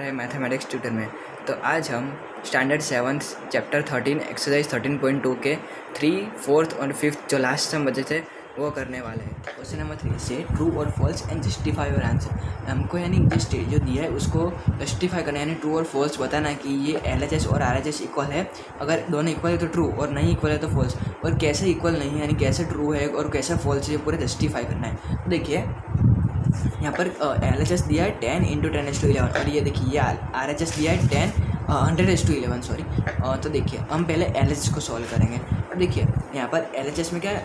रहे हैं mathematics tutor में। तो आज हम स्टैंडर्ड 7th चैप्टर 13 एक्सरसाइज 13.2 के 3, 4th और 5th जो लास्ट सम बचे थे वो करने वाले हैं। क्वेश्चन नंबर 3 से ट्रू और false and justify your answer. हमको यानी जो दिया है उसको जस्टिफाई करना है, यानी ट्रू और फॉल्स बताना है कि ये LHS और RHS इक्वल है। अगर दोनों इक्वल है तो ट्रू और नहीं इक्वल है तो फॉल्स, और कैसे इक्वल नहीं है यानी कैसे ट्रू है और कैसे फॉल्स है, पूरे जस्टिफाई करना है। तो देखिए यहाँ पर LHS दिया है 10 × 10⁻11 और ये देखिए ये RHS दिया है 100⁻11 सॉरी। तो देखिए हम पहले LHS को सॉल्व करेंगे। और देखिए यहाँ पर LHS में क्या है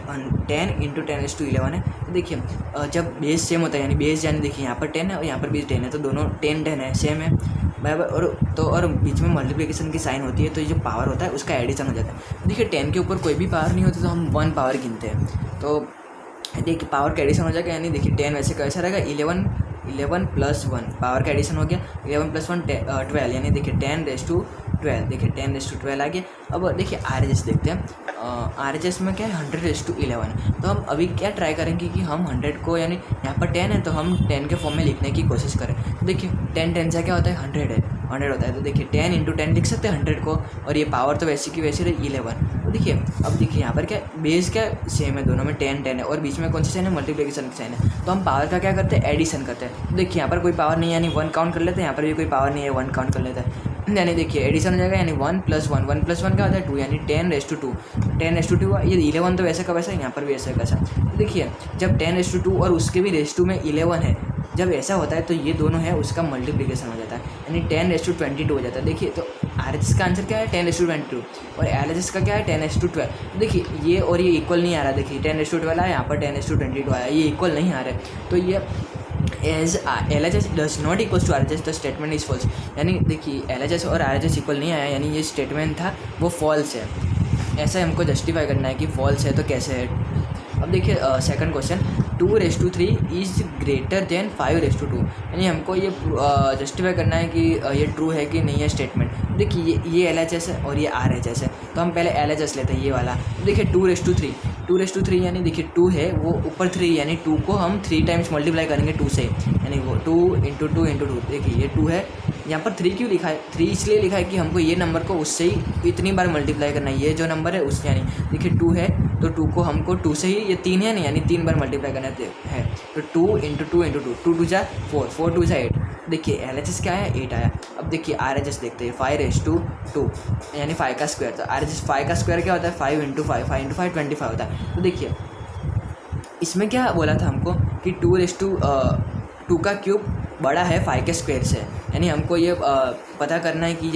10 × 10⁻11 है। तो देखिए जब बेस सेम होता है यानी बेस यानी देखिए यहाँ पर 10 है और यहाँ पर भी 10 है, तो दोनों 10 है सेम है बराबर। और बीच में मल्टीप्लिकेशन की साइन होती है, तो ये जो पावर होता है उसका एडिशन हो जाता है। देखिए 10 के ऊपर कोई भी पावर नहीं होती तो हम 1 पावर गिनते हैं। तो देखिए पावर का एडिशन हो जाएगा, यानी देखिए 10 वैसे कैसा रहेगा 11 + 1 पावर का एडिशन हो गया। 11 + 1 12, यानी देखिए 10⁻12 देखिए 10⁻12 आ गया। अब देखिए RHS देखते हैं। RHS में क्या है 100⁻11। तो हम अभी क्या ट्राई करेंगे कि हम 100 को यानी यहाँ पर 10 है तो हम 10 के फॉर्म में लिखने की कोशिश करें। तो देखिए 10 से क्या होता है 100 होता है। तो देखिए 10 × 10 लिख सकते हैं 100 को, और ये पावर तो वैसे की वैसे रही 11। तो देखिए अब देखिए यहाँ पर क्या बेस क्या सेम है, दोनों में 10 है और बीच में कौन सी साइन है मल्टीप्लिकेशन की साइन है। तो हम पावर का क्या करते हैं एडिशन करते हैं। तो देखिए यहाँ पर कोई पावर नहीं है यानी 1 काउंट कर लेते हैं, यहाँ पर भी कोई पावर नहीं है 1 काउंट कर लेते हैं, यानी देखिए एडिशन हो जाएगा। यानी 1 + 1 1 + 1 क्या होता है 2, यानी 10⁻2 10⁻2 ये 11 तो वैसे का वैसा, यहाँ पर भी ऐसा कैसा। तो देखिए जब 10⁻2 और उसके भी रेस 2 में 11 है, जब ऐसा होता है तो ये दोनों है उसका मल्टीप्लिकेशन हो जाता है, यानी 10⁻22 हो जाता है। देखिए तो RHS का आंसर क्या है 10⁻22 और LHS का क्या है 10⁻12। देखिए ये और ये इक्वल नहीं आ रहा, देखिए 10⁻12 आया, यहाँ पर 10⁻22 आया, ये इक्वल नहीं आ रहा है। तो ये as LHS does not equal to RHS the statement is false, यानी देखिए LHS और RHS इक्वल नहीं आया, यानी ये स्टेटमेंट था वो फॉल्स है। ऐसा हमको जस्टिफाई करना है कि फॉल्स है तो कैसे है। अब देखिए second question 2⁻3 is greater than 5⁻2, यानी हमको ये जस्टिफाई करना है कि ये ट्रू है कि नहीं है स्टेटमेंट। देखिए ये LHS है और ये RHS है, तो हम पहले LHS लेते हैं ये वाला। देखिए 2⁻3 यानी देखिए 2 है वो ऊपर 3, यानी 2 को हम 3 टाइम्स मल्टीप्लाई करेंगे 2 से, यानी वो 2 × 2 × 2। देखिए ये 2 है, यहाँ पर 3 क्यों लिखा है 3 इसलिए लिखा है कि हमको ये नंबर को उससे ही इतनी बार मल्टीप्लाई करना है, ये जो नंबर है उससे, यानी देखिए 2 है तो 2 को हमको 2 से ही, ये 3 है नहीं यानी 3 बार मल्टीप्लाई करना है। तो 2 × 2 × 2 2 2 जा 4 4 2 जा 8। देखिए LHS क्या आया 8 आया। अब देखिए RHS देखते हैं 5⁻2 यानी 5 का स्क्वायर। तो RHS 5 का स्क्वायर क्या होता है 5 × 5 5 × 5 25 होता है। तो देखिए इसमें क्या बोला था हमको कि 2 का क्यूब बड़ा है 5 के स्क्वायर से, यानी हमको ये पता करना है कि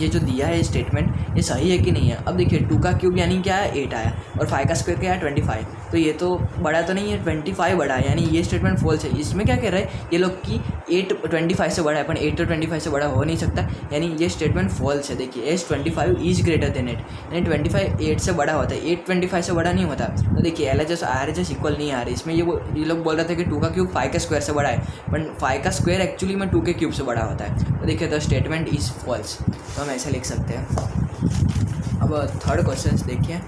ये जो दिया है स्टेटमेंट ये सही है कि नहीं है। अब देखिए 2 का क्यूब यानी क्या है 8 आया और 5 का स्क्वायर क्या है 25, तो ये तो बड़ा तो नहीं है 25 बड़ा है, यानी ये स्टेटमेंट फॉल्स है। इसमें क्या कह रहा है ये लोग कि 8 25 से बड़ा है, पर 8 तो 25 से बड़ा हो नहीं सकता, यानी ये स्टेटमेंट फॉल्स है। देखिए 25 इज ग्रेटर देन 8, यानी 25 8 से बड़ा होता है, 8 25 से बड़ा नहीं होता। तो देखिए LHS RHS इक्वल नहीं आ रही इसमें। ये लोग बोल रहे थे कि 2 का क्यूब 5 के स्क्वायर से बड़ा है, पर 5 का स्क्वायर एक्चुअली में 2 के क्यूब से बड़ा होता है। तो देखिए द स्टेटमेंट इज फॉल्स, तो हम ऐसे लिख सकते हैं। अब थर्ड क्वेश्चन देखिए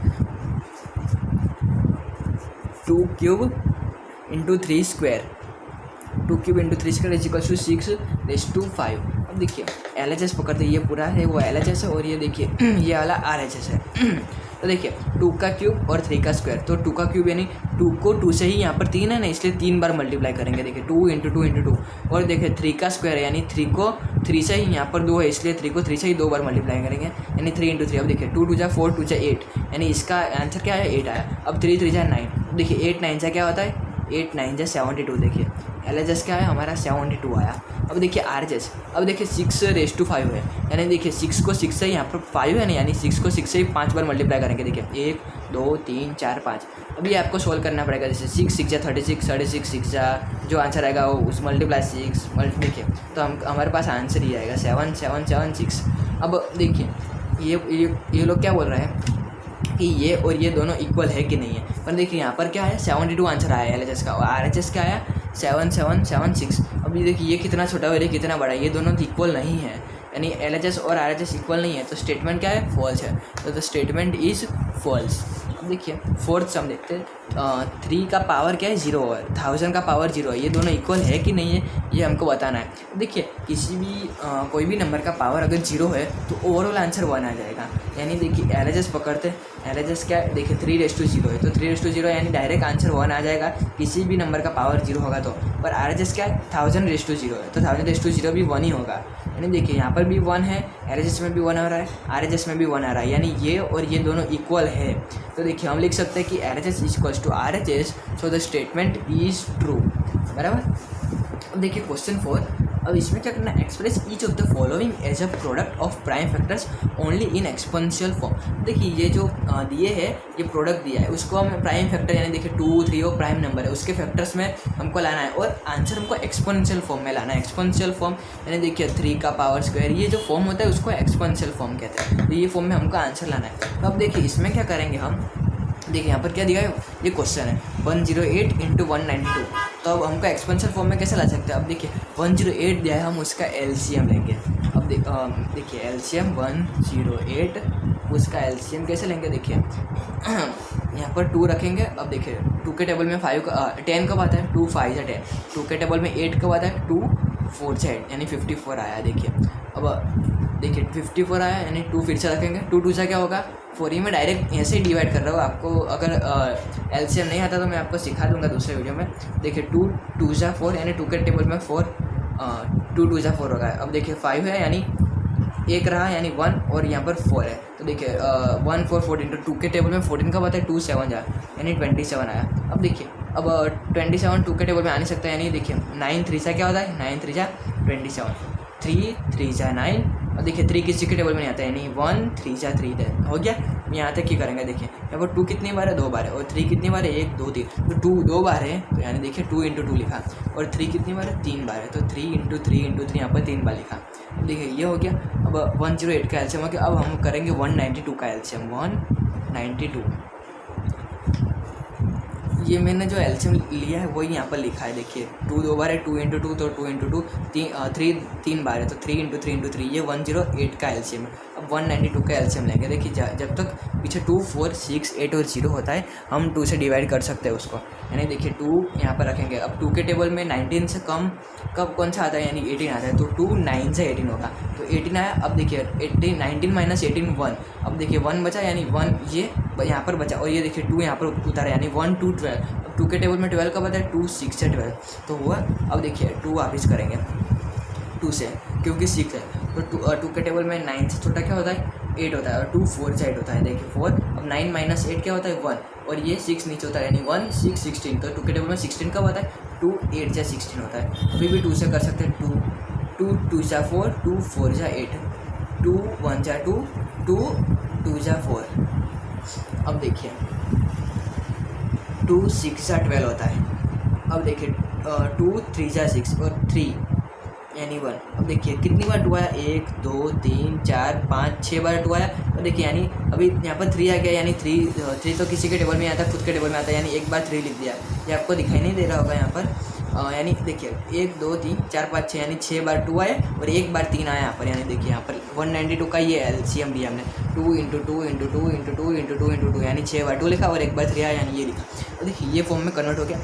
2 cube × 3 square 2 cube × 3 square is equal to 6⁵5। अब देखिए LHS पकड़ते ये पूरा है वो LHS है और ये देखिए ये वाला RHS है। तो देखिए 2 का क्यूब और 3 का स्क्वायर, तो 2 का क्यूब यानी 2 को 2 से ही, यहाँ पर 3 है ना इसलिए 3 बार मल्टीप्लाई करेंगे। देखिए 2 × 2 × 2 और देखिए 3 का स्क्वायर यानी 3 को 3 से ही, यहाँ पर 2 है इसलिए 3 को 3 से ही 2 बार मल्टीप्लाई करेंगे, यानी 3 × 3। अब देखिए 2 2 जा 4 2 जा 8, यानी इसका आंसर क्या है 8 आया। अब 3 3 जा 9। देखिए 8 9 जा क्या होता है 8 9 जा 72। देखिए LHS क्या है हमारा 72 आया। अब देखिए RHS, अब देखिए 6⁻5 है, यानी देखिए 6 को 6 से यहाँ पर 5 है ना, यानी 6 को 6 से ही 5 बार मल्टीप्लाई करेंगे। देखिए 1 2 3 4 5। अभी आपको सोल्व करना पड़ेगा, जैसे 6 6 जा 36 36 6 जा जो आंसर आएगा वो उस मल्टीप्लाई 6 देखिए तो हमारे पास आंसर ही आएगा 7 7 7 6। अब देखिए ये लोग क्या बोल रहे हैं कि ये और ये दोनों इक्वल है कि नहीं है, पर देखिए यहाँ पर क्या है 72 आंसर आया LHS का, और RHS क्या आया 7 7 7 6। अभी देखिए ये कितना छोटा है ये कितना बड़ा है, ये दोनों इक्वल नहीं है, यानी LHS और RHS इक्वल नहीं है, तो स्टेटमेंट क्या है फॉल्स है। तो द स्टेटमेंट इज फॉल्स। अब देखिए फोर्थ सम देखते हैं। 3 का पावर क्या है 0 है, 1000 का पावर 0 है, ये दोनों इक्वल है कि नहीं है ये हमको बताना है। देखिए किसी भी कोई भी नंबर का पावर अगर 0 है तो ओवरऑल आंसर 1 आ जाएगा। यानी देखिए एलएचएस पकड़ते हैं, एलएचएस क्या है देखिए 3:0 है, तो 3:0 यानी डायरेक्ट आंसर 1 आ जाएगा किसी भी नंबर का पावर 0 होगा तो। पर आरएचएस क्या है 1000:0 है, तो 1000:0 भी 1 ही होगा। यानी देखिए यहाँ पर भी 1 है, एलएचएस में भी 1 आ रहा है, आरएचएस में भी 1 आ रहा है, यानी ये और ये दोनों इक्वल है। तो देखिए हम लिख सकते हैं कि LHS equals to RHS, so the statement is true. बराबर। अब देखिए क्वेश्चन 4, अब इसमें क्या करना है, express each of the following as a product of prime factors only in exponential form. देखिए ये जो दिए है, ये प्रोडक्ट दिया है, उसको हम प्राइम फैक्टर यानी देखिए 2, 3 और प्राइम नंबर है उसके फैक्टर्स में हमको लाना है और आंसर हमको एक्सपोनेंशियल फॉर्म में लाना है। एक्सपोनेंशियल फॉर्म यानी देखिए 3 का पावर स्क्वायर, ये जो फॉर्म होता है उसको एक्सपोनेंशियल फॉर्म कहते हैं। तो ये फॉर्म में हमको आंसर लाना है। तो अब देखिए इसमें क्या करेंगे हम, देखिए यहाँ पर क्या दिया है, ये क्वेश्चन है 108 × 192, तो अब हमको एक्सपेंशन फॉर्म में कैसे ला सकते हैं। अब देखिए 108 दिया है, हम उसका एलसीएम लेंगे। अब देखिए एलसीएम 108, उसका एलसीएम कैसे लेंगे, देखिए यहाँ पर 2 रखेंगे। अब देखिए 2 के टेबल में 10 कब आता है, 2 5 जा 10, 2 के टेबल में 8 कब आता है, 2 4 जा 8, यानी 54 आया। देखिए अब देखिए 54 आया, यानी 2 फिर से रखेंगे, 2 2 क्या होगा 4, ही मैं डायरेक्ट ऐसे ही डिवाइड कर रहा हूँ। आपको अगर एलसीएम नहीं आता तो मैं आपको सिखा दूंगा दूसरे वीडियो में। देखिए 2 2 जा 4, यानी 2 के टेबल में 4, 2 2 जा 4 होगा। अब देखिए 5 है, यानी 1 रहा, यानी 1 और यहाँ पर 4 है। तो देखिए 1 4 14, तो 2 के टेबल में 14 का आता है 2 7 जा, यानी 27 आया। अब देखिए अब 27 2 के टेबल में आ नहीं सकता, यानी देखिए 9 3 जा क्या होता है, 9 3 जा 27, 3 3 जा 9। और देखिए 3 किसी के टेबल में नहीं आता है, यानी 1 3 जा 3 हो गया। यहाँ तक ही करेंगे। देखिए यहाँ पर 2 कितनी बार है, 2 बार है, और 3 कितनी बार है, 1 2 3, तो 2 2 बार है, तो यानी देखिए 2 × 2 लिखा। और 3 कितनी बार है, 3 बार है, तो 3 × 3 × 3 यहाँ पर 3 बार लिखा। देखिए ये हो गया। अब 108 का एलसीएम हो गया। अब हम करेंगे 192 का एलसीएम, 192। ये मैंने जो एलसीएम लिया है वही यहाँ पर लिखा है। देखिए 2 2 बार है, 2 × 2, तो 2 × 2 3 बार है, तो 3 × 3 × 3, ये 108 का एलसीएम है। अब 192 का एलसीएम लेंगे। देखिए जब तक पीछे 2 4 6 8 और 0 होता है हम 2 से डिवाइड कर सकते हैं उसको, यानी देखिए 2 यहाँ पर रखेंगे। अब 2 के टेबल में 19 से कम कब कौन सा आता है, यानी 18 आता है, तो 2 9 से 18 होगा, तो 18 आया। अब देखिए 19 - 18 1, अब देखिए 1 बचा, यानी 1 ये यहाँ पर बचा, और ये देखिए 2 यहाँ पर उतारा, यानी 1 2 12। अब 2 के टेबल में 12 कब आता है, 2 6 से 12, तो हुआ। अब देखिए 2 वापिस करेंगे 2 से, क्योंकि 6 है, तो 2 के टेबल में 9 से छोटा क्या होता है, 8 होता है, और 2 4 से 8 होता है। देखिए 4, अब 9 - 8 क्या होता है, 1, और ये 6 नीचे होता है, यानी 1 6 16, तो 2 के टेबल में 16 कब आता है, 2 8 जा 16 होता है। अभी भी 2 से कर सकते हैं, 2 2 जा 4, 2 4 जा 8, 2 1 जा 2, 2 2 जा 4। अब देखिए 2 6 जा 12 होता है। अब देखिए 2 3 जा 6 और 3 यानी 1। अब देखिए कितनी बार 2 आया, 1 2 3 4 5 6 बार 2 आया। और देखिए यानी अभी यहाँ पर 3 आ गया, यानी 3 तो किसी के टेबल में आता है, खुद के टेबल में आता है, यानी एक बार 3 लिख दिया। ये आपको दिखाई नहीं दे रहा होगा यहाँ पर, यानी देखिए 1 2 3 4 5 6, यानी 6 बार 2 आया और 1 बार 3 आया यहाँ पर। यानी देखिए यहाँ पर 192 का ये एलसीएम दिया हमने, 2 × 2 × 2 × 2 × 2 × 2, यानी 6 बार 2 लिखा और 1 बार 3 आया, यानी ये लिखा। और देखिए ये फॉर्म में कन्वर्ट हो गया।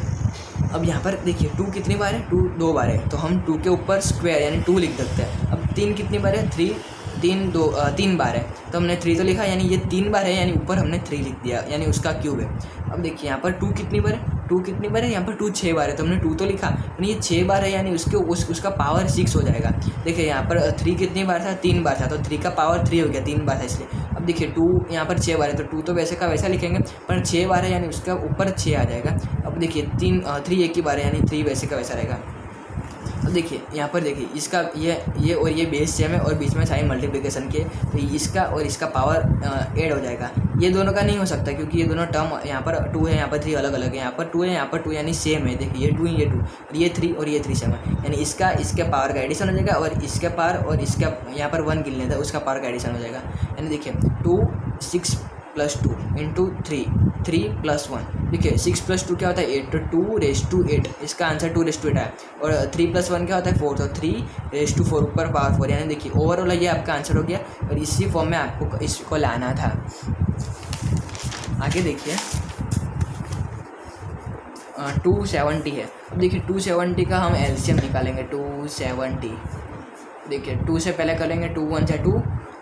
अब यहाँ पर देखिए 2 कितनी बार है, 2 2 बार है, तो हम 2 के ऊपर स्क्वायर यानी 2 लिख सकते हैं। अब 3 कितनी बार है, 3 बार है, तो हमने 3 तो लिखा, यानी ये 3 बार है, यानी ऊपर हमने 3 लिख दिया, यानी उसका क्यूब है। अब देखिए यहाँ पर 2 कितनी बार है, 2 कितनी बार है, यहाँ पर 2 6 बार है, तो हमने 2 तो लिखा, यानी ये 6 बार है, यानी उसका पावर 6 हो जाएगा। देखिए यहाँ पर 3 कितनी बार था, 3 बार था, तो 3 का पावर 3 हो गया, 3 बार था इसलिए। अब देखिए 2 यहाँ पर 6 बार है, तो 2 तो वैसे का वैसा लिखेंगे, पर 6 बार है, यानी उसका ऊपर 6 आ जाएगा। अब देखिए 3 एक ही बार है, यानी 3 वैसे का वैसा रहेगा। अब देखिए यहाँ पर देखिए इसका ये और ये बेस सेम है और बीच में साइन मल्टीप्लिकेशन के, तो इसका और इसका पावर ऐड हो जाएगा। ये दोनों का नहीं हो सकता क्योंकि ये दोनों टर्म यहाँ पर 2 है, यहाँ पर 3 अलग अलग है, यहाँ पर 2 है, यहाँ पर 2, यानी सेम है। देखिए ये 2 ये 2 और ये 3 और ये 3 सेम है, यानी इसके पावर का एडिशन हो जाएगा और इसके पावर और इसका यहाँ पर 1 गिनने था उसका पावर का एडिशन हो जाएगा। यानी देखिए 2 6 + 2 × 3 3 + 1, देखिए 6 + 2 क्या होता है 8, तो 2 8, इसका आंसर 2 8 है। और 3 + 1 क्या होता है 4, तो 3 4 ऊपर पावर 4, यानी देखिए ओवरऑल ये आपका आंसर हो गया। और इसी फॉर्म में आपको इसको लाना था। आगे देखिए 270 है। अब देखिए 270 का हम एलसीएम निकालेंगे। 270 देखिए 2 से पहले करेंगे 2 1 जा 2।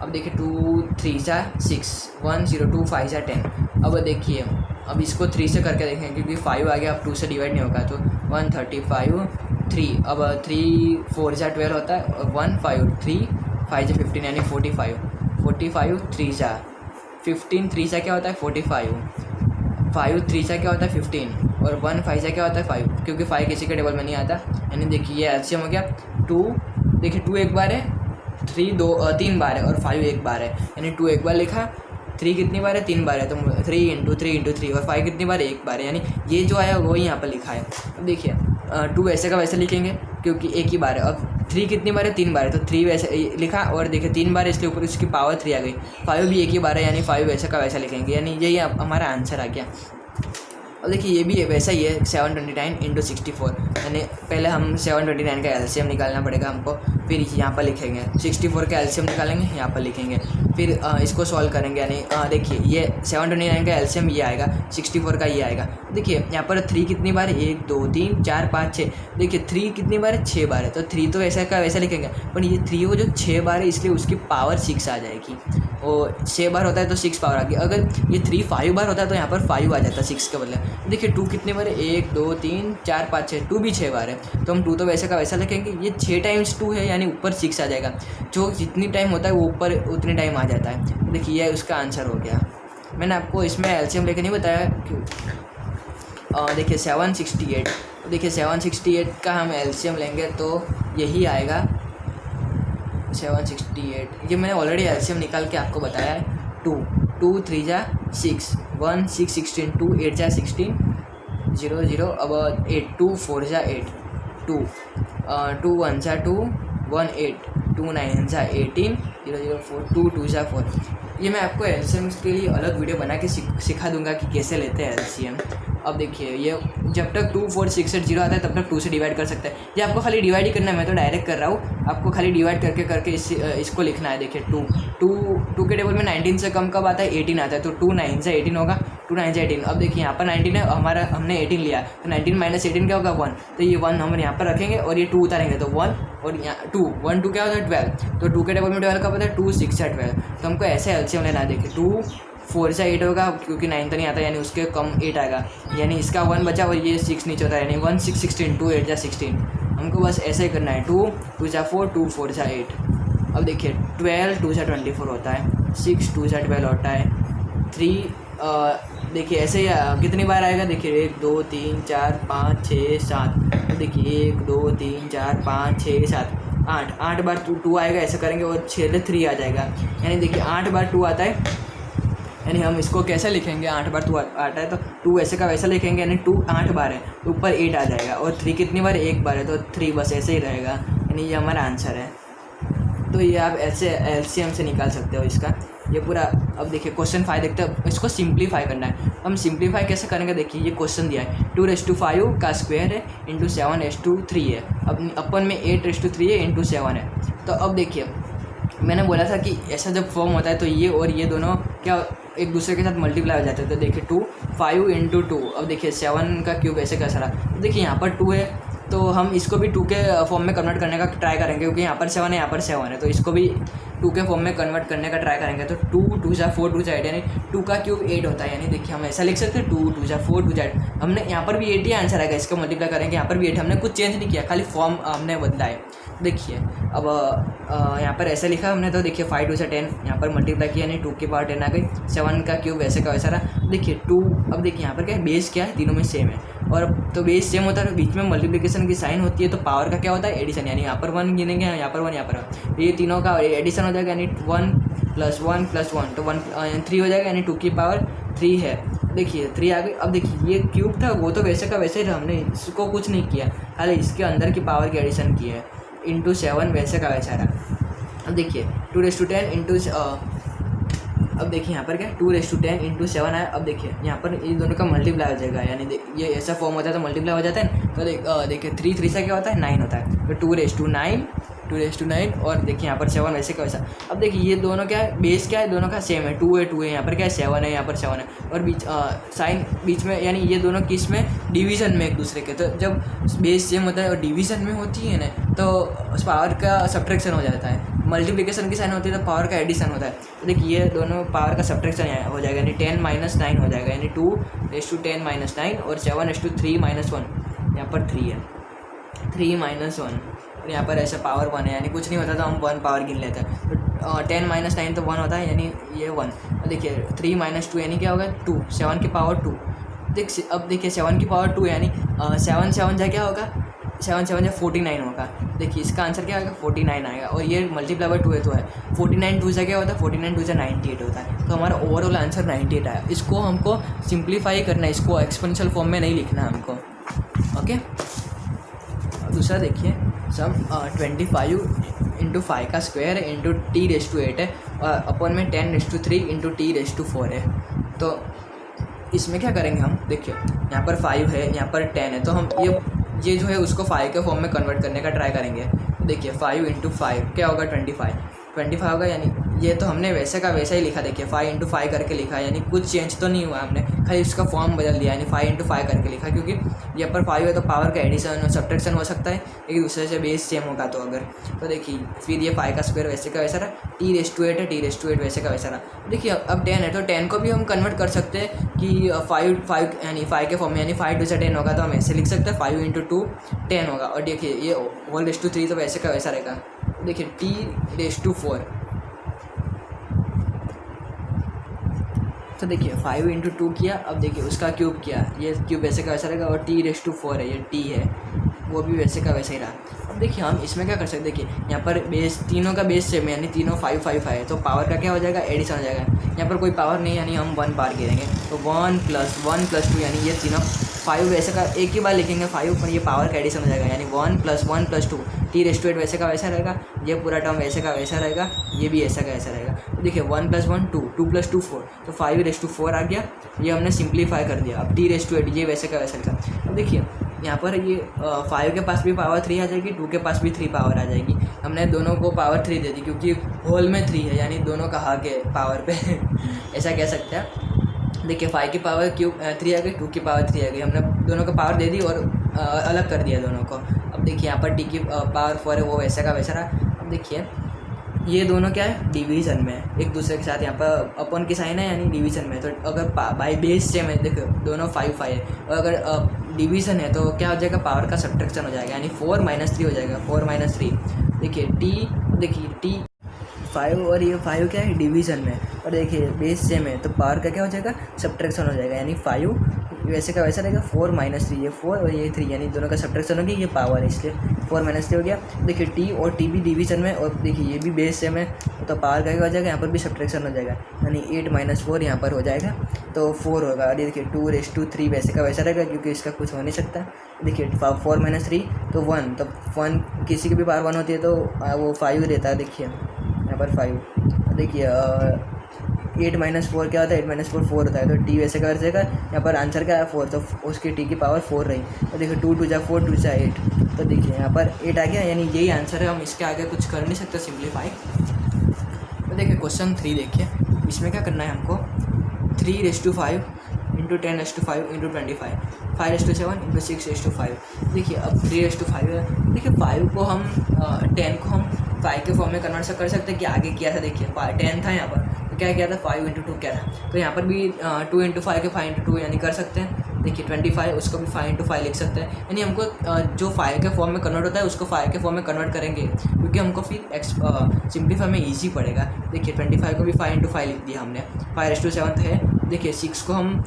अब देखिए 2 3 जा 6 1 0 2 5 जा 10। अब देखिए अब इसको 3 से करके देखेंगे क्योंकि 5 आ गया, अब 2 से डिवाइड नहीं होगा तो 135 3। अब 3 4 जा 12 होता है, 1 5 3 5 जा 15 यानी 45 45 3 जा 15 3 जा क्या होता है 45 5 3 जा क्या होता है 15 और 1 5 जा क्या होता है 5 क्योंकि 5 किसी के टेबल में नहीं आता। यानी देखिए ये एलसीएम हो गया 2। देखिए 2 एक बार है, 3 बार है और 5 एक बार है। यानी 2 एक बार लिखा, 3 कितनी बार है 3 बार है तो 3 × 3 × 3 और 5 कितनी बार है एक बार है। यानी ये जो आया वो यहाँ पर लिखा है। अब देखिए 2 वैसे का वैसे लिखेंगे क्योंकि एक ही बार है। अब 3 कितनी बार है 3 बार है तो 3 वैसे लिखा और देखिए 3 बार है इसके ऊपर उसकी पावर 3 आ गई। 5 भी एक ही बार है यानी 5 वैसे का वैसा लिखेंगे। यानी यही हमारा आंसर आ गया। और देखिए ये भी है वैसा ही है 729 × 64। यानी पहले हम 729 का एलसीएम निकालना पड़ेगा हमको, फिर यहाँ पर लिखेंगे 64 का एलसीएम निकालेंगे, यहाँ पर लिखेंगे, फिर इसको सॉल्व करेंगे। यानी देखिए ये 729 का एलसीएम ये आएगा, 64 का ये आएगा। देखिए यहाँ पर 3 कितनी बार है 1 2 3 4 5 6। देखिए 3 कितनी बार है 6 बार है तो 3 तो वैसा का वैसा लिखेंगे, पर ये 3 वो जो 6 बार है इसलिए उसकी पावर 6 आ जाएगी। और 6 बार होता है तो 6 पावर आ गई। अगर ये 3 5 बार होता है तो यहाँ पर 5 आ जाता 6 के बदले। देखिए 2 कितने बार है 1 2 3 4 5 6। 2 भी 6 बार है तो हम 2 तो वैसे का वैसा लिखेंगे। ये 6 × 2 है यानी ऊपर 6 आ जाएगा। जो जितनी टाइम होता है वो ऊपर उतनी टाइम आ जाता है। देखिए ये उसका आंसर हो गया। मैंने आपको इसमें एलसीएम लेके नहीं बताया क्यों। देखिए 768। देखिए 768 का हम एलसीएम लेंगे तो यही आएगा 768। ये मैंने ऑलरेडी एलसीएम निकाल के आपको बताया है। 2 2 3 जा 6 1 6 16 2 8 जा 16 0 0। अब 8 2 4 जा 8 2 2 1 जा 2 1 8 2 9 जा 18 0 0 4 2 2 जा 4। ये मैं आपको एलसीएम के लिए अलग वीडियो बना के सिखा दूंगा कि कैसे लेते हैं एलसीएम। अब देखिए ये जब तक 2 4 6 8 0 आता है तब तक 2 से डिवाइड कर सकते हैं। ये आपको खाली डिवाइड ही करना है, मैं तो डायरेक्ट कर रहा हूँ। आपको खाली डिवाइड करके करके इसको लिखना है। देखिए 2 के टेबल में 19 से कम कब आता है 18 आता है तो 2 9 से 18 होगा, 2 9 से 18। अब देखिए यहाँ पर 19 है, हमारा हमने 18 लिया तो 19 - 18 क्या होगा 1। तो ये 1 हम यहाँ पर रखेंगे और ये 2 उतारेंगे तो 1 और यहाँ 2 1 2 क्या होता है 12। तो 2 के टेबल में 12 कब होता है 2 6 या 12। तो हमको ऐसे एलसीएम लेना है। देखिए 2 4 से 8 होगा क्योंकि 9 तो नहीं आता यानी उसके कम 8 आएगा, यानी इसका 1 बचा और ये 6 नीचे होता है यानी 1 6 16 2 8 जा 16। हमको बस ऐसे ही करना है। 2 2 जा 4 2 4 जा 8। अब देखिए 12 2 जा 24 होता है, 6 2 जा 12 होता है, 3 देखिए ऐसे ही कितनी बार आएगा। देखिए 1 2 3 4 5 6 7। तो देखिए 1 2 3 4 5 6 7 8 बार 2 आएगा। ऐसे करेंगे और 6 3 आ जाएगा। यानी देखिए 8 बार 2 आता है। यानी हम इसको कैसे लिखेंगे 8 बार 2 आता है तो 2 वैसे का वैसा लिखेंगे। यानी 2 8 बार है तो ऊपर 8 आ जाएगा और 3 कितनी बार 1 बार है तो 3 बस ऐसे ही रहेगा। यानी ये हमारा आंसर है। तो ये आप ऐसे एलसीएम से निकाल सकते हो इसका ये पूरा। अब देखिए क्वेश्चन 5 देखते हैं, इसको सिंप्लीफाई करना है। हम सिंप्लीफाई कैसे करेंगे देखिए ये क्वेश्चन दिया है 2⁵ का स्क्वायर है इंटू 7⁵3 है। अब अपन में 8⁵3 है इंटू 7 है। तो अब देखिए मैंने बोला था कि ऐसा जब फॉर्म होता है तो ये और ये दोनों क्या एक दूसरे के साथ मल्टीप्लाई हो जाते हैं। तो देखिए 2 5 × 2। अब देखिए 7 का क्यूब ऐसे कैसा रहा। देखिए यहाँ पर 2 है तो हम इसको भी 2 के फॉर्म में कन्वर्ट करने का ट्राई करेंगे क्योंकि यहाँ पर 7 है यहाँ पर 7 है तो इसको भी 2 के फॉर्म में कन्वर्ट करने का ट्राई करेंगे। तो 2 2 जा 4 2 जा 8 यानी 2 का क्यूब 8 होता है। यानी देखिए हम ऐसा लिख सकते हैं 2 2 जा 4 2 जा 8। हमने यहाँ पर भी 8 ही आंसर आएगा, इसका मल्टीप्लाई करेंगे यहाँ पर भी 8। हमने कुछ चेंज नहीं किया, खाली फॉर्म हमने बदला है। देखिए अब यहाँ पर ऐसे लिखा हमने तो देखिए 5 2 से 10 यहाँ पर मल्टीप्लाई किया यानी 2 की पावर 10 आ गई। 7 का क्यूब वैसे का वैसा रहा। देखिए 2। अब देखिए यहाँ पर क्या है बेस क्या है तीनों में सेम है और तो बेस सेम होता है बीच में मल्टीप्लिकेशन की साइन होती है तो पावर का क्या होता है एडिशन। यानी यहाँ पर 1 गिनेंगे यहाँ पर 1 यहाँ पर 1 ये तीनों का एडिशन हो जाएगा यानी 1 + 1 + 1 तो 3 हो जाएगा यानी 2 की पावर 3 है। देखिए 3 आ गई। अब देखिए ये क्यूब था वो तो वैसे का वैसे ही हमने इसको कुछ नहीं किया, खाली इसके अंदर की पावर की एडिशन की है इंटू 7 वैसे का वैसा रहा। अब देखिए 2⁻10 इंटू अब देखिए यहाँ पर क्या 2⁻10 इंटू 7 आया। अब देखिए यहाँ पर इन दोनों का मल्टीप्लाई हो जाएगा यानी ये ऐसा फॉर्म होता है तो मल्टीप्लाई हो जाता है ना। तो देखिए 3 3 से क्या होता है 9 होता है तो 2⁻9 2⁹ और देखिए यहाँ पर 7 वैसे का वैसा। अब देखिए ये दोनों क्या है, बेस क्या है, दोनों का सेम है, 2 है, यहाँ पर क्या है 7 है, यहाँ पर 7 है, और साइन बीच में, यानी ये दोनों किस में, डिवीज़न में एक दूसरे के। तो जब बेस सेम होता है और डिवीज़न में होती है ना तो पावर का सब्ट्रैक्शन हो जाता है। मल्टीप्लिकेशन की साइन होती है तो पावर का एडिशन होता है। तो देखिए ये दोनों पावर का सब्ट्रैक्शन हो जाएगा, यानी 10 - 9 हो जाएगा, यानी 2⁻10 - 9 और 7⁻3 - 1, यहाँ पर 3 है, 3 - 1 और यहाँ पर ऐसा पावर 1 है, यानी कुछ नहीं होता तो हम 1 पावर गिन लेते हैं। तो 10 - 9 तो 1 होता है, यानी ये 1। और देखिए 3 - 2 यानी क्या होगा 2, 7 की पावर 2। अब देखिए 7 की पावर 2 यानी 7 7 जा क्या होगा, 7 7 जा 49 होगा। देखिए इसका आंसर क्या आएगा 49 आएगा, और ये मल्टीप्लाई बाय 2 है तो है 49 2 जा क्या होता है 49 2 जा 98 होता है। तो हमारा ओवरऑल आंसर 98 आया। इसको हमको सिंप्लीफाई करना है, इसको एक्सपोनेंशियल फॉर्म में नहीं लिखना है हमको। ओके, दूसरा देखिए सम 25 × 5 का स्क्वायर इंटू t⁸8 है और अपन में 10⁵3 × t⁴ है। तो इसमें क्या करेंगे हम, देखिए यहाँ पर 5 है, यहाँ पर 10 है, तो हम ये जो है उसको 5 के फॉर्म में कन्वर्ट करने का ट्राई करेंगे। तो देखिए 5 × 5 क्या होगा 25 होगा, यानी ये तो हमने वैसे का वैसा ही लिखा। देखिए 5 × 5 करके लिखा, यानी कुछ चेंज तो नहीं हुआ, हमने खाली उसका फॉर्म बदल दिया, यानी 5 × 5 करके लिखा, क्योंकि यहाँ पर 5 है तो पावर का एडिशन और सब्ट्रैक्शन हो सकता है एक दूसरे से, बेस सेम होगा तो अगर। तो देखिए फिर ये 5 का स्क्वायर वैसे का वैसा रहा, t⁸8 है, t⁸8 वैसे का वैसा रहा। देखिए अब 10 है तो 10 को भी हम कन्वर्ट कर सकते हैं कि 5 यानी 5 के फॉर्म में, यानी 5 2 10 होगा, तो हम ऐसे लिख सकते हैं 5 × 2 10 होगा। और देखिए ये होल⁻3 तो वैसे का वैसा रहेगा। देखिए t⁴, तो देखिए 5 × 2 किया, अब देखिए उसका क्यूब किया, ये क्यूब वैसे का वैसा रहेगा, और t⁴ है, ये t है वो भी वैसे का वैसा ही रहा। अब देखिए हम इसमें क्या कर सकते हैं, देखिए यहाँ पर बेस तीनों का बेस सेम है, यानी तीनों 5 5 5 है, तो पावर का क्या हो जाएगा एडिशन हो जाएगा। यहाँ पर कोई पावर नहीं, यानी हम 1 पावर गिरेंगे, तो 1 + 1 + 2, यानी ये तीनों 5 वैसे का एक ही बार लिखेंगे 5, पर ये पावर का एडिशन हो जाएगा, यानी 1 + 1 + 2 t⁵8 वैसे का वैसा रहेगा, ये पूरा टर्म वैसे का वैसा रहेगा, ये भी ऐसा का ऐसा रहेगा। तो देखिए 1 + 1 2, 2 + 2 4, तो 5⁻4 आ गया, ये हमने सिंप्लीफाई कर दिया। अब t⁵8 ये वैसे का वैसा रहेगा। अब देखिए यहाँ पर ये 5 के पास भी पावर 3 आ जाएगी, 2 के पास भी 3 पावर आ जाएगी। हमने दोनों को पावर 3 दे दी, क्योंकि होल में 3 है, यानी दोनों का हक है पावर पे ऐसा कह सकते हैं। देखिए 5 की पावर 3 आ गई, 2 की पावर 3 आ गई, हमने दोनों को पावर दे दी और अलग कर दिया दोनों को। अब देखिए यहाँ पर t की पावर 4 है, वो वैसे का वैसा रहा। अब देखिए ये दोनों क्या है डिवीज़न में एक दूसरे के साथ, यहाँ पर अपन की साइन है यानी डिवीज़न में। तो अगर बाई बेस सेम है, देखो दोनों 5 5 है, और अगर डिवीज़न है तो क्या हो जाएगा पावर का सब्ट्रैक्शन हो जाएगा, यानी 4 - 3 हो जाएगा, 4 - 3। देखिए t 5 और ये 5 क्या है डिवीज़न में, और देखिए बेस सेम है तो पावर का क्या हो जाएगा सब्ट्रैक्शन हो जाएगा, यानी 5 वैसे का वैसा रहेगा, 4 - 3, ये 4 और ये 3, यानी दोनों का सब्ट्रैक्शन होगी, ये पावर है इसलिए 4 - 3 हो गया। देखिए t और t भी डिवीज़न में, और देखिए ये भी बेस सेम है तो पावर का क्या हो जाएगा, यहाँ पर भी सब्ट्रैक्शन हो जाएगा, यानी 8 - 4 यहाँ पर हो जाएगा तो 4 होगा। और ये देखिए 2⁻3 वैसे का वैसा रहेगा, क्योंकि इसका कुछ हो नहीं सकता। देखिए 4 - 3 तो 1, तो 1 किसी की भी पावर 1 होती है तो वो 5 रहता है। देखिए यहाँ पर 5, देखिए 8 - 4 क्या होता है, 8 - 4 4 होता है, तो t वैसे का वैसे रहेगा। यहाँ पर आंसर क्या है 4, तो उसकी t की पावर 4 रही। तो देखिए 2 2 जा 4, 2 जा 8, तो देखिए यहाँ पर 8 आ गया, यानी यही आंसर है, हम इसके आगे कुछ कर नहीं सकते सिंप्लीफाई। तो देखिए क्वेश्चन 3 देखिए, इसमें क्या करना है हमको 3⁵5 × 10⁵5 × 25, 5⁵7 × 6⁵5। देखिए अब 3⁵5 है, देखिए 5 को हम 10 को हम 5 के फॉर्म में कन्वर्ट कर सकते हैं कि आगे किया था। देखिए 10 था यहाँ पर, तो क्या किया था 5 × 2 क्या था, तो यहाँ पर भी 2 × 5 के 5 × 2 यानी कर सकते हैं। देखिए 25 उसको भी 5 × 5 लिख सकते हैं, यानी हमको जो 5 के फॉर्म में कन्वर्ट होता है उसको 5 के फॉर्म में कन्वर्ट करेंगे, क्योंकि हमको फिर सिंप्लीफाई में ईजी पड़ेगा। देखिए 25 को भी 5 × 5 लिख दिया हमने, 5⁵7 है। देखिए 6 को हम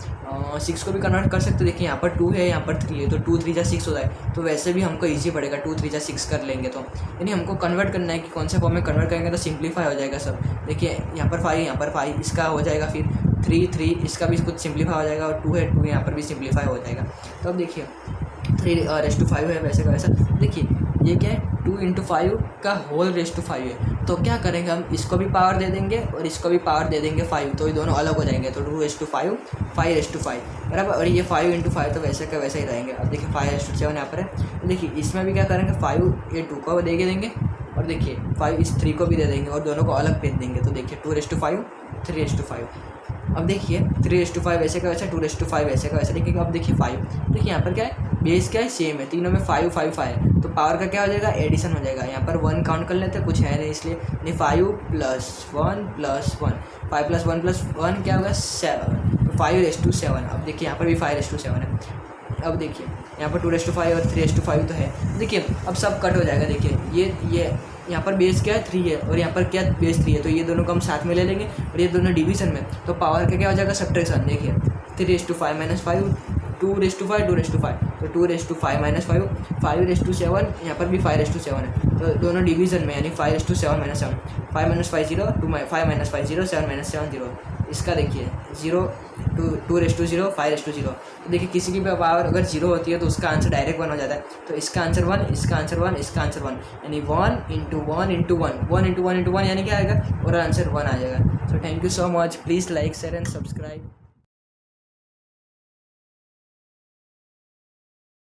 6 को भी कन्वर्ट कर सकते हैं। देखिए यहाँ पर 2 है, यहाँ पर 3 है, तो 2 3 जा 6 होता है, तो वैसे भी हमको ईजी पड़ेगा, 2 3 जा 6 कर लेंगे। तो यानी हमको कन्वर्ट करना है कि कौन से फॉर्म में कन्वर्ट करेंगे तो सिंप्लीफाई हो जाएगा सब। देखिए यहाँ पर 5, यहाँ पर 5, इसका हो जाएगा फिर 3 3, इसका भी कुछ सिंप्लीफाई हो जाएगा, और 2 है 2 यहाँ पर भी सिंप्लीफाई हो जाएगा। तो अब देखिए 3⁵5 है वैसे का वैसा। देखिए ये क्या है 2 × 5 का होल⁵5 है, तो क्या करेंगे हम इसको भी पावर दे देंगे और इसको भी पावर दे देंगे 5, तो ये दोनों अलग हो जाएंगे, तो 2⁵5 5⁵5 बराबर, और ये 5 × 5 तो वैसे का वैसे ही रहेंगे। अब देखिए 5⁵7 यहाँ पर है, तो देखिए इसमें भी क्या करेंगे 5 ये 2 को दे के देंगे, और देखिए 5 इस 3 को भी दे देंगे और दोनों को अलग भेज देंगे। तो देखिए 2/5 3/5। अब देखिए 3/5 ऐसे का वैसा, 2/5 ऐसे का वैसा। देखिए अब देखिए 5, देखिए यहाँ पर क्या है, बेस क्या है, सेम है, तीनों में 5 5 5 है। तो पावर का क्या हो जाएगा, एडिशन हो जाएगा। यहाँ पर 1 काउंट कर लेते हैं, कुछ है नहीं इसलिए, नहीं 5 + 1 + 1, 5 + 1 + 1 क्या होगा 7, तो 5/7। अब देखिए यहाँ पर भी 5/7 है। अब देखिए यहाँ पर 2/5 और 3/5 तो है। देखिए अब सब कट हो जाएगा। देखिए ये यहाँ पर बेस क्या है 3 है और यहाँ पर क्या बेस 3 है, तो ये दोनों को हम साथ में ले लेंगे और ये दोनों डिवीजन में, तो पावर का क्या हो जाएगा, सब्ट्रैक्शन। देखिए 3/5 - 5 2/5 2/5, तो 2/5 - 5 5/7, यहाँ पर भी 5/7 है, तो दोनों डिवीजन में, यानी 5/7 - 7, 5 - 5 0, 5 - 5 0, 7 - 7 0। इसका देखिए 0 2/0 5/0। तो देखिए किसी की भी पावर अगर 0 होती है तो उसका आंसर डायरेक्ट 1 हो जाता है। तो इसका आंसर 1, इसका आंसर 1, इसका आंसर 1, यानी 1 × 1 × 1 1 × 1 × 1 यानी क्या आएगा, और आंसर 1 आ जाएगा। So thank you so much, please like share and subscribe.